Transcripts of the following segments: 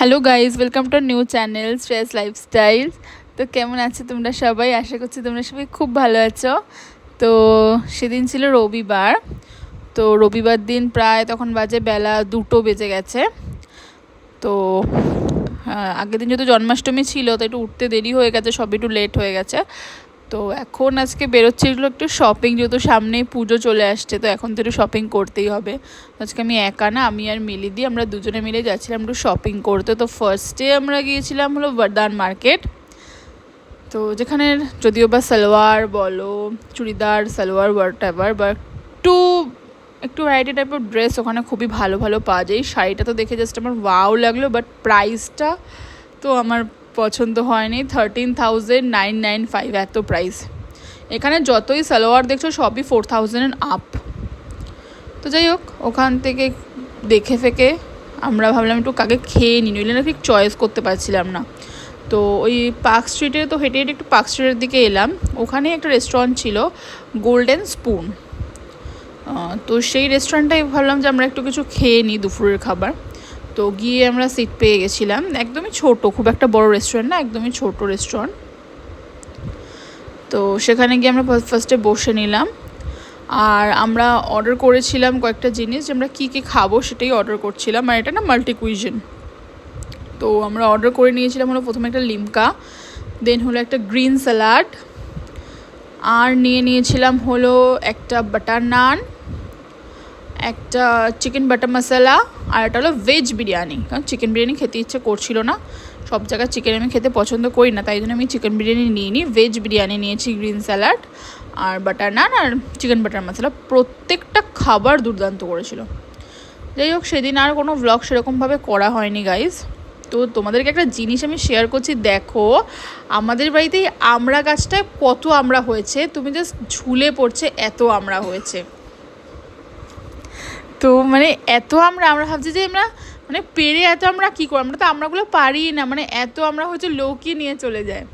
Hello guys, welcome to new channel stress lifestyle. তো কেমন আছো তোমরা সবাই? আশা করছি তোমরা সবাই খুব ভালো আছো। তো সেদিন ছিল রবিবার। তো রবিবার দিন প্রায় তখন বাজে বেলা 2টো বেজে গেছে। তো আগের দিন যেহেতু জন্মাষ্টমী ছিল তো একটু উঠতে দেরি হয়ে গেছে, সব একটু লেট হয়ে গেছে। তো এখন আজকে বেরোচ্ছিল একটু শপিং, যেহেতু সামনেই পুজো চলে আসছে, তো এখন তো একটু শপিং করতেই হবে। আজকে আমি একা না, আমি আর মিলিদি আমরা দুজনে মিলে যাচ্ছিলাম একটু শপিং করতে। তো ফার্স্টে আমরা গিয়েছিলাম হলো বর্ধমান মার্কেট। তো যেখানে যদিও বা সালোয়ার বলো, চুড়িদার, সালোয়ার, হোয়াটএভার, বা একটু ভ্যারাইটি টাইপের ড্রেস ওখানে খুবই ভালো ভালো পাওয়া যায়। শাড়িটা তো দেখে জাস্ট আমার ওয়াও লাগলো, বাট প্রাইসটা তো আমার পছন্দ হয়নি। 13,995 এত প্রাইস। এখানে যতই সালোয়ার দেখছো সবই 4,000 আপ। তো যাই হোক, ওখান থেকে দেখে ফেকে আমরা ভাবলাম একটু কাকে খেয়ে নিই, নইলে না ঠিক চয়েস করতে পারছিলাম না। তো ওই পার্ক স্ট্রিটে তো হেঁটে হেঁটে একটু পার্ক স্ট্রিটের দিকে এলাম। ওখানে একটা রেস্টুরেন্ট ছিল, গোল্ডেন স্পুন। তো সেই রেস্টুরেন্টটাই ভাবলাম যে আমরা একটু কিছু খেয়ে নিই দুপুরের খাবার। তো গিয়ে আমরা সিট পেয়ে গেছিলাম, একদমই ছোট, খুব একটা বড় রেস্টুরেন্ট না, একদমই ছোট রেস্টুরেন্ট। তো সেখানে গিয়ে আমরা ফার্স্টে বসে নিলাম। আর আমরা অর্ডার করেছিলাম কয়েকটা জিনিস, যে আমরা কী কী খাবো সেটাই অর্ডার করছিলাম। আর এটা না মাল্টি কুইজিন। তো আমরা অর্ডার করে নিয়েছিলাম হলো প্রথমে একটা লিমকা, দেন হলো একটা গ্রিন স্যালাড, আর নিয়েছিলাম হলো একটা বাটার নান, একটা চিকেন বাটার মশলা, আর একটা হলো ভেজ বিরিয়ানি। কারণ চিকেন বিরিয়ানি খেতে ইচ্ছে করছিল না, সব জায়গায় চিকেন আমি খেতে পছন্দ করি না, তাই জন্য আমি চিকেন বিরিয়ানি নিইনি, ভেজ বিরিয়ানি নিয়েছি, গ্রিন স্যালাড আর বাটার নান আর চিকেন বাটার মশলা। প্রত্যেকটা খাবার দুর্দান্ত করেছিল। যাই হোক, সেদিন আর কোনো ভ্লগ সেরকমভাবে করা হয়নি গাইজ। তো তোমাদেরকে একটা জিনিস আমি শেয়ার করছি, দেখো আমাদের বাড়িতে আমড়া গাছটায় কত আমড়া হয়েছে, তুমি জাস্ট ঝুলে পড়ছে, এত আমড়া হয়েছে। তো মানে এত আমরা ভাবছি যে আমরা মানে পেরে এত আমরা কী করবো, আমরা তো আমরাগুলো পারি না, মানে এত আমরা হচ্ছে লোকই নিয়ে চলে যায়।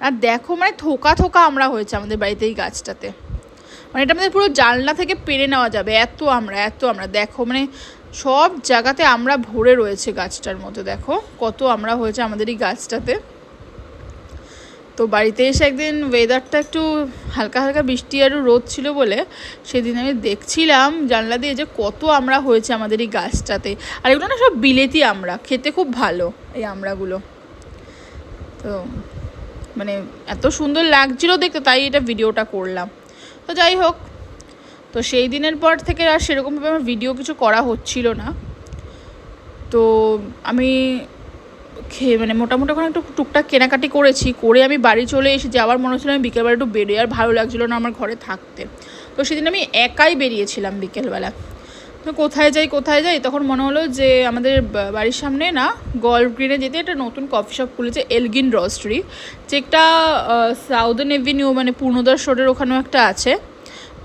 আর দেখো মানে থোকা থোকা আমরা হয়েছে আমাদের বাড়িতে এই গাছটাতে, মানে এটা আমাদের পুরো জানলা থেকে পেরে নেওয়া যাবে, এত আমরা দেখো মানে সব জায়গাতে আমরা ভরে রয়েছে গাছটার মতো। দেখো কত আমরা হয়েছে আমাদের এই গাছটাতে। তো বাড়িতে এসে একদিন ওয়েদারটা একটু হালকা হালকা বৃষ্টি আর রোদ ছিল বলে সেদিন আমি দেখছিলাম জানলা দিয়ে যে কত আমরা হয়েছে আমাদের এই গাছটাতে। আর এগুলো না সব বিলেতি আমরা, খেতে খুব ভালো এই আমড়াগুলো। তো মানে এত সুন্দর লাগছিল দেখতে, তাই এটা ভিডিওটা করলাম। তো যাই হোক, তো সেই দিনের পর থেকে আর সেরকমভাবে আমার ভিডিও কিছু করা হচ্ছিল না। তো আমি মানে মোটামুটি ওখানে একটু টুকটাক কেনাকাটি করেছি, করে আমি বাড়ি চলে এসেছি। আবার মনে হচ্ছিল আমি বিকেলবেলা একটু বেরিয়ে, আর ভালো লাগছিলো না আমার ঘরে থাকতে। তো সেদিন আমি একাই বেরিয়েছিলাম বিকেলবেলা। তো কোথায় যাই তখন মনে হলো যে আমাদের বাড়ির সামনে না গল্ফ গ্রিনে যেতে একটা নতুন কফি শপ খুলেছে, এলগিন রোস্টারি, যেটা সাউদার্ন এভিনিউ মানে পূর্ণদাস রোডের ওখানেও একটা আছে।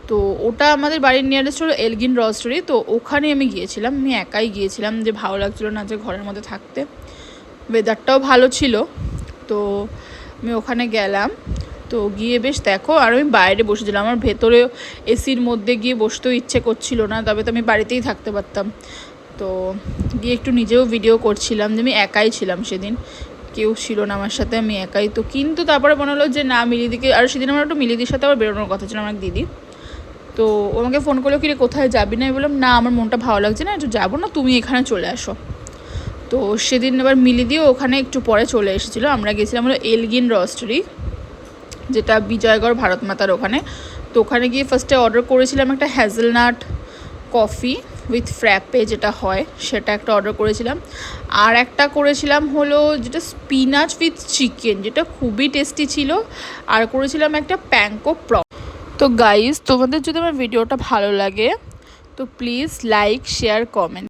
তো ওটা আমাদের বাড়ির নিয়ারেস্ট হলো এলগিন রোস্টারি। তো ওখানে আমি গিয়েছিলাম, আমি একাই গিয়েছিলাম, যে ভালো লাগছিলো না যে ঘরের মধ্যে থাকতে। ওয়েদারটাও ভালো ছিল, তো আমি ওখানে গেলাম। তো গিয়ে বেশ দেখো, আর আমি বাইরে বসেছিলাম, আমার ভেতরে এসির মধ্যে গিয়ে বসতেও ইচ্ছে করছিল না, তবে তো আমি বাড়িতেই থাকতে পারতাম। তো গিয়ে একটু নিজেও ভিডিও করছিলাম, যে আমি একাই ছিলাম সেদিন, কেউ ছিল না আমার সাথে, আমি একাই। তো কিন্তু তারপরে মনে হলো যে না, মিলিদিকে, আর সেদিন আমার একটু মিলিদির সাথে আবার বেরোনোর কথা ছিল, আমার দিদি। তো ও আমাকে ফোন করলো, কি রে কোথায় যাবি না? আমি বললাম না, আমার মনটা ভালো লাগছে না, একটু যাবো না, তুমি এখানে চলে আসো। তো সেদিন এবার মিলিদিও ওখানে একটু পরে চলে এসেছিলো। আমরা গেছিলাম হলো এলগিন রোস্টারি, যেটা বিজয়গড় ভারত মাতার ওখানে। তো ওখানে গিয়ে ফার্স্টে অর্ডার করেছিলাম একটা হ্যাজেলনাট কফি উইথ ফ্র্যাপে যেটা হয়, সেটা একটা অর্ডার করেছিলাম। আর একটা করেছিলাম হলো যেটা স্পিনাচ উইথ চিকেন, যেটা খুবই টেস্টি ছিল। আর করেছিলাম একটা প্যাঙ্কো প্রন। তো গাইজ, তোমাদের যদি আমার ভিডিওটা ভালো লাগে তো প্লিজ লাইক, শেয়ার, কমেন্ট।